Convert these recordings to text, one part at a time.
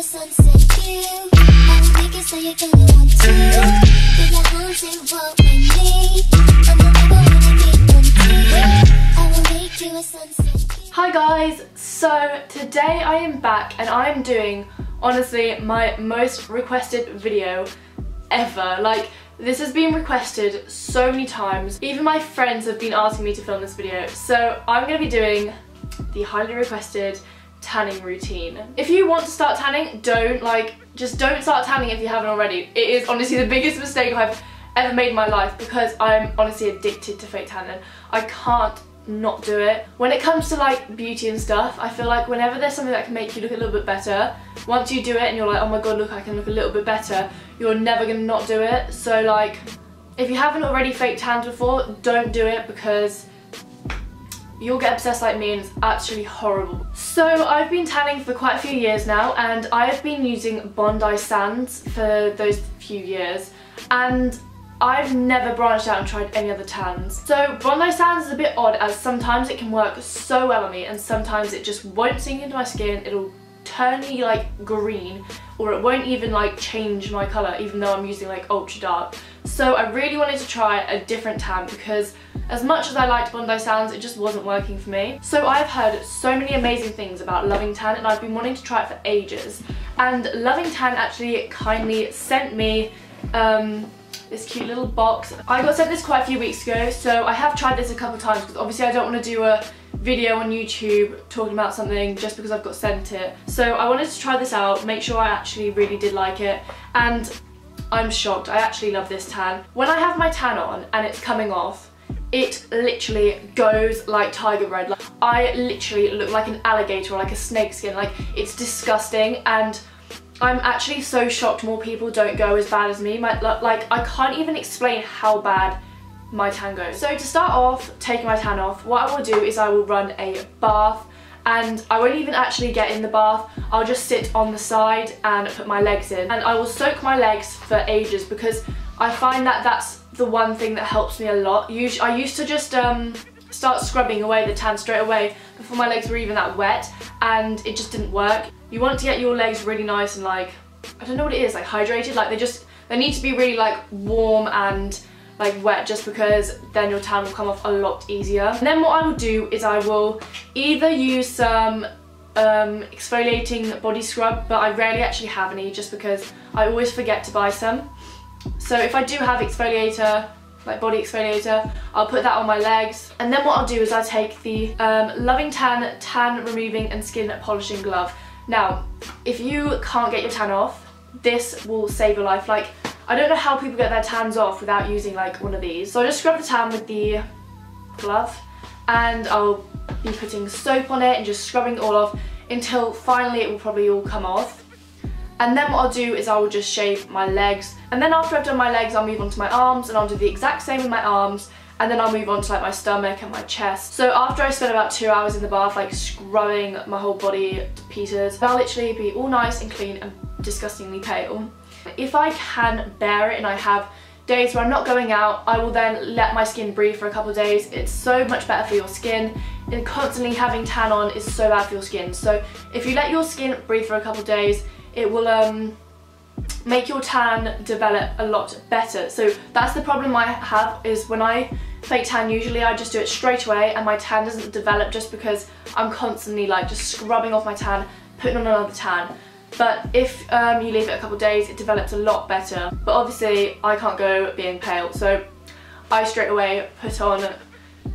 a sunset view. I will make it so you're gonna want to. Get your hands in what we need. I'm never gonna get one too. I will make you a sunset view. Hi guys, so today I am back and I am doing, honestly, my most requested video ever. Like, this has been requested so many times. Even my friends have been asking me to film this video. So I'm going to be doing the highly requested tanning routine. If you want to start tanning, just don't start tanning if you haven't already. It is honestly the biggest mistake I've ever made in my life because I'm honestly addicted to fake tanning. I can't not do it. When it comes to like beauty and stuff, I feel like whenever there's something that can make you look a little bit better, once you do it and you're like, oh my god, look, I can look a little bit better, you're never gonna not do it. So like, if you haven't already fake tanned before, don't do it because you'll get obsessed like me and it's actually horrible. So I've been tanning for quite a few years now and I have been using Bondi Sands for those few years, and I've never branched out and tried any other tans. So Bondi Sands is a bit odd as sometimes it can work so well on me and sometimes it just won't sink into my skin. It'll turn me like green, or it won't even like change my colour even though I'm using like ultra dark. So I really wanted to try a different tan because as much as I liked Bondi Sands, it just wasn't working for me. So I've heard so many amazing things about Loving Tan and I've been wanting to try it for ages. And Loving Tan actually kindly sent me this cute little box. I got sent this quite a few weeks ago, so I have tried this a couple of times because obviously I don't want to do a video on YouTube talking about something just because I've got sent it. So I wanted to try this out, make sure I actually really did like it, and I'm shocked. I actually love this tan. When I have my tan on and it's coming off, it literally goes like tiger red. Like, I literally look like an alligator or like a snake skin. Like, it's disgusting, and I'm actually so shocked more people don't go as bad as me. Like, I can't even explain how bad my tan goes. So to start off, taking my tan off, what I will do is I will run a bath, and I won't even actually get in the bath. I'll just sit on the side and put my legs in, and I will soak my legs for ages because I find that that's the one thing that helps me a lot. I used to just start scrubbing away the tan straight away before my legs were even that wet, and it just didn't work. You want to get your legs really nice and like, I don't know what it is, like hydrated. Like they need to be really like warm and like wet, just because then your tan will come off a lot easier. And then what I will do is I will either use some exfoliating body scrub, but I rarely actually have any just because I always forget to buy some. So if I do have exfoliator, like body exfoliator, I'll put that on my legs. And then what I'll do is I take the Loving Tan tan removing and skin polishing glove. Now, if you can't get your tan off, this will save your life. Like, I don't know how people get their tans off without using like one of these. So I just scrub the tan with the glove, and I'll be putting soap on it and just scrubbing it all off until finally it will probably all come off. And then what I'll do is I will just shave my legs. And then after I've done my legs, I'll move on to my arms, and I'll do the exact same with my arms. And then I'll move on to like my stomach and my chest. So after I spend about 2 hours in the bath, like scrubbing my whole body to pieces, I'll literally be all nice and clean and disgustingly pale. If I can bear it and I have days where I'm not going out, I will then let my skin breathe for a couple of days. It's so much better for your skin, and constantly having tan on is so bad for your skin. So if you let your skin breathe for a couple of days, it will make your tan develop a lot better. So that's the problem I have, is when I fake tan, usually I just do it straight away and my tan doesn't develop just because I'm constantly like just scrubbing off my tan, putting on another tan. But if you leave it a couple of days, it develops a lot better. But obviously I can't go being pale, so I straight away put on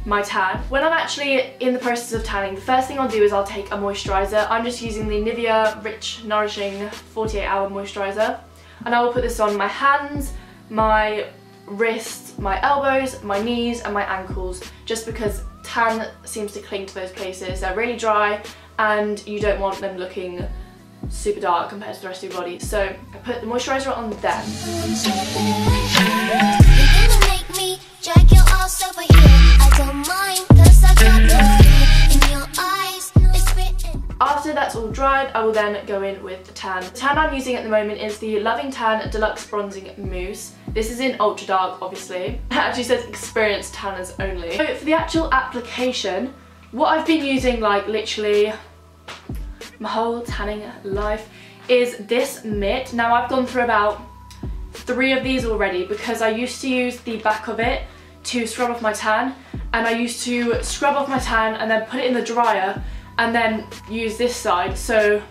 my tan. When I'm actually in the process of tanning, the first thing I'll do is I'll take a moisturizer. I'm just using the Nivea Rich Nourishing 48-hour moisturizer, and I will put this on my hands, my wrists, my elbows, my knees and my ankles, just because tan seems to cling to those places. They're really dry and you don't want them looking super dark compared to the rest of your body. So I put the moisturizer on them. After that's all dried, I will then go in with the tan. The tan I'm using at the moment is the Loving Tan Deluxe Bronzing Mousse. This is in ultra dark, obviously. It actually says experienced tanners only. So for the actual application, what I've been using like literally my whole tanning life is this mitt. Now I've gone through about 3 of these already because I used to use the back of it to scrub off my tan, and I used to scrub off my tan and then put it in the dryer and then use this side, so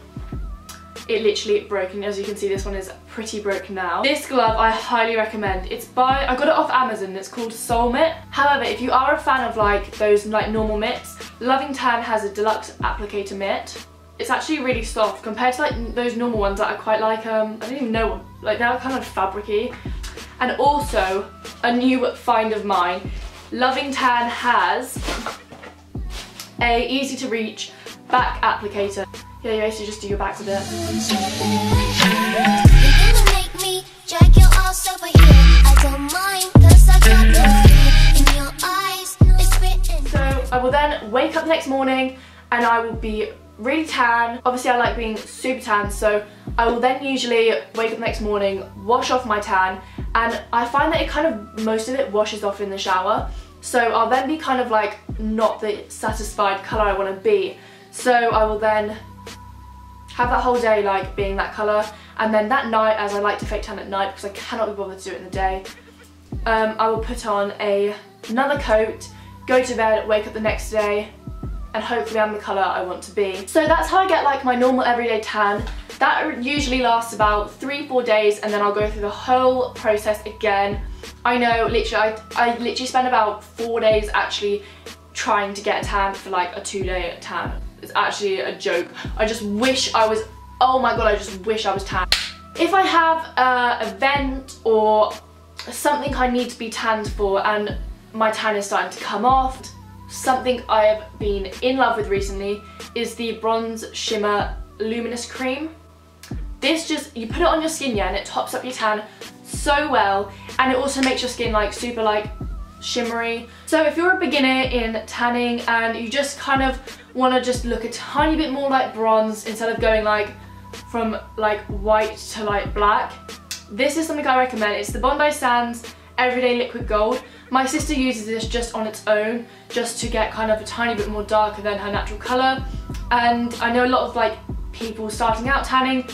it literally broke, and as you can see this one is pretty broken now. This glove I highly recommend. I got it off Amazon, it's called Soul Mitt. However, if you are a fan of like those like normal mitts, Loving Tan has a deluxe applicator mitt. It's actually really soft compared to like those normal ones that I quite like. I don't even know, like they're kind of fabricy. And also a new find of mine, Loving Tan has a easy to reach back applicator. Yeah, you basically just do your back with it. So I will then wake up the next morning and I will be really tan. Obviously I like being super tan, so I will then usually wake up the next morning, wash off my tan, and I find that it kind of, most of it washes off in the shower. So I'll then be kind of like not the satisfied colour I want to be. So I will then have that whole day like being that colour, and then that night, as I like to fake tan at night because I cannot be bothered to do it in the day, I will put on another coat, go to bed, wake up the next day, and hopefully I'm the colour I want to be. So that's how I get like my normal everyday tan. That usually lasts about 3-4 days, and then I'll go through the whole process again. I know, literally, I literally spend about 4 days actually trying to get a tan for like a 2-day tan. It's actually a joke. I just wish I was, oh my god, I just wish I was tan. If I have an event or something I need to be tanned for and my tan is starting to come off, something I have been in love with recently is the Bronze Shimmer Luminous Cream. This just, you put it on your skin, yeah, and it tops up your tan so well, and it also makes your skin like super like shimmery. So if you're a beginner in tanning and you just kind of want to just look a tiny bit more like bronze instead of going like from like white to like black, this is something I recommend. It's the Bondi Sands Everyday Liquid Gold. My sister uses this just on its own, just to get kind of a tiny bit more darker than her natural colour, and I know a lot of like people starting out tanning,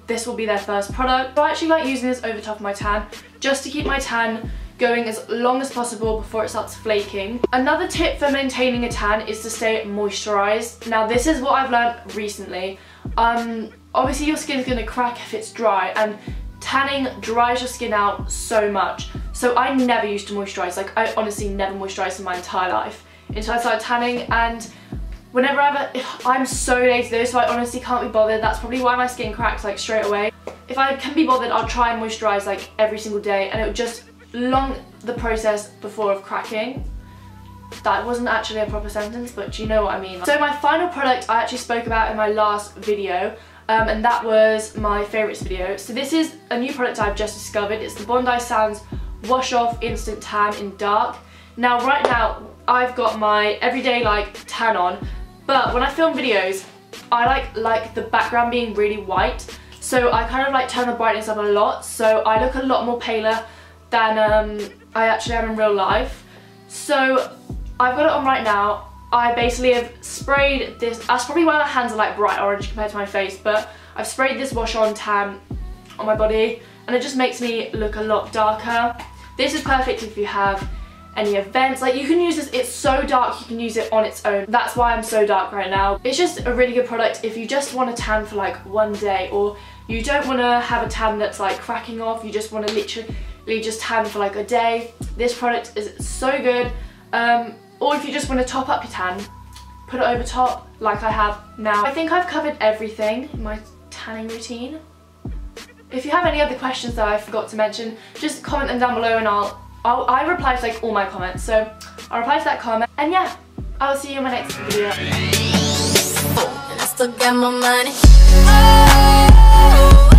this will be their first product. I actually like using this over top of my tan just to keep my tan going as long as possible before it starts flaking. Another tip for maintaining a tan is to stay moisturised. Now this is what I've learned recently. Obviously your skin's going to crack if it's dry, and tanning dries your skin out so much. So I never used to moisturise, like I honestly never moisturised in my entire life until I started tanning, and whenever I'm so lazy though, so I honestly can't be bothered. That's probably why my skin cracks like straight away. If I can be bothered, I'll try and moisturise like every single day, and it would just long the process before of cracking. That wasn't actually a proper sentence, but you know what I mean. So my final product I actually spoke about in my last video, and that was my favourites video. So this is a new product I've just discovered. It's the Bondi Sands Wash Off Instant Tan in Dark. Now right now I've got my everyday like tan on, but when I film videos I like the background being really white, so I kind of like turn the brightness up a lot, so I look a lot more paler than I actually am in real life. So I've got it on right now. I basically have sprayed this, that's probably why my hands are like bright orange compared to my face, but I've sprayed this wash on tan on my body and it just makes me look a lot darker. This is perfect if you have any events, like you can use this, it's so dark you can use it on its own. That's why I'm so dark right now. It's just a really good product if you just want to tan for like one day, or you don't want to have a tan that's like cracking off, you just want to literally just tan for like a day. This product is so good. Or if you just want to top up your tan, put it over top like I have now. I think I've covered everything in my tanning routine. If you have any other questions that I forgot to mention, just comment them down below and I reply to like all my comments, so I'll reply to that comment. And yeah, I'll see you in my next video. And I still got my money. Oh.